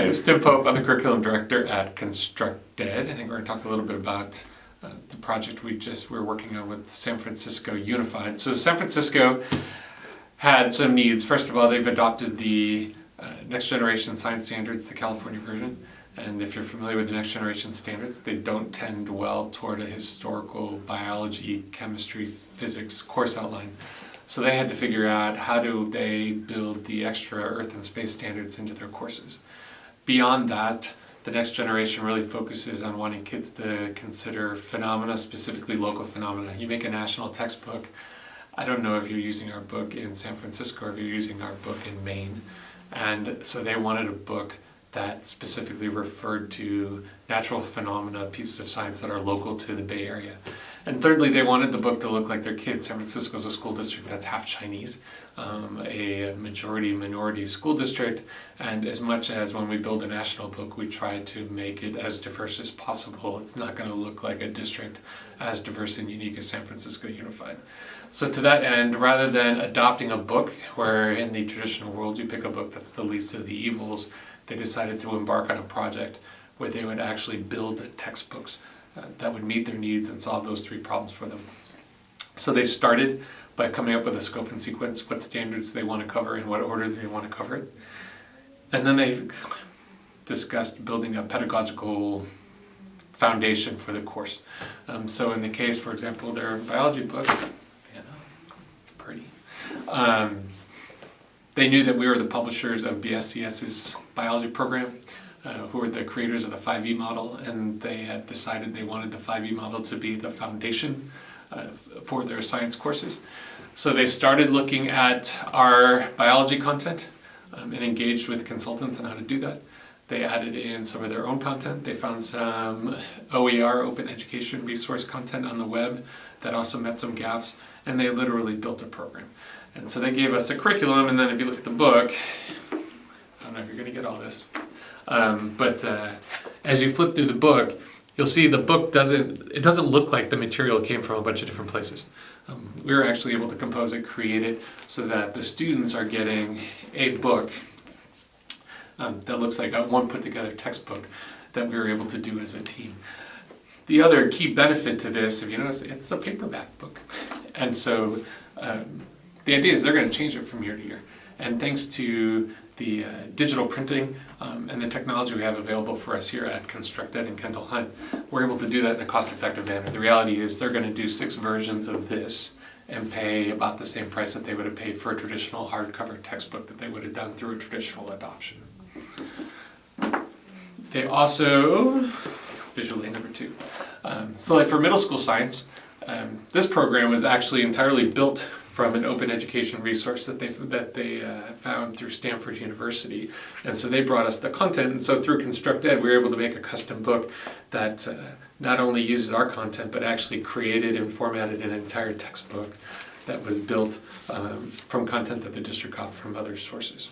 My name is Tim Pope. I'm the curriculum director at ConstructEd. I think we're going to talk a little bit about the project we're working on with San Francisco Unified. So San Francisco had some needs. First of all, they've adopted the next generation science standards, the California version. And if you're familiar with the next generation standards, they don't tend well toward a historical biology, chemistry, physics course outline. So they had to figure out how do they build the extra Earth and space standards into their courses. Beyond that, the next generation really focuses on wanting kids to consider phenomena, specifically local phenomena. You make a national textbook. I don't know if you're using our book in San Francisco or if you're using our book in Maine. And so they wanted a book that specifically referred to natural phenomena, pieces of science that are local to the Bay Area. And thirdly, they wanted the book to look like their kids. San Francisco is a school district that's half Chinese, a majority-minority school district, and as much as when we build a national book, we try to make it as diverse as possible. It's not going to look like a district as diverse and unique as San Francisco Unified. So to that end, rather than adopting a book where in the traditional world you pick a book that's the least of the evils, they decided to embark on a project where they would actually build textbooks that would meet their needs and solve those three problems for them. So they started by coming up with a scope and sequence, what standards they want to cover, in what order they want to cover it. And then they discussed building a pedagogical foundation for the course. So in the case, for example, their biology book, pretty. They knew that we were the publishers of BSCS's biology program, who were the creators of the 5E model, and they had decided they wanted the 5E model to be the foundation for their science courses. So they started looking at our biology content and engaged with consultants on how to do that. They added in some of their own content. They found some OER, open education resource content on the web that also met some gaps, and they literally built a program. And so they gave us a curriculum, and then if you look at the book, I don't know if you're going to get all this, but as you flip through the book, you'll see the book doesn't look like the material came from a bunch of different places. We were actually able to compose it, create it, so that the students are getting a book that looks like a one put together textbook that we were able to do as a team. The other key benefit to this, if you notice, it's a paperback book. And so the idea is they're going to change it from year to year. And thanks to the digital printing and the technology we have available for us here at ConstructEd and Kendall Hunt, we're able to do that in a cost-effective manner. The reality is they're going to do 6 versions of this and pay about the same price that they would have paid for a traditional hardcover textbook that they would have done through a traditional adoption. They also, visually number 2, so like for middle school science, this program was actually entirely built from an open education resource that they found through Stanford University. And so they brought us the content, and so through ConstructEd we were able to make a custom book that not only uses our content, but actually created and formatted an entire textbook that was built from content that the district got from other sources.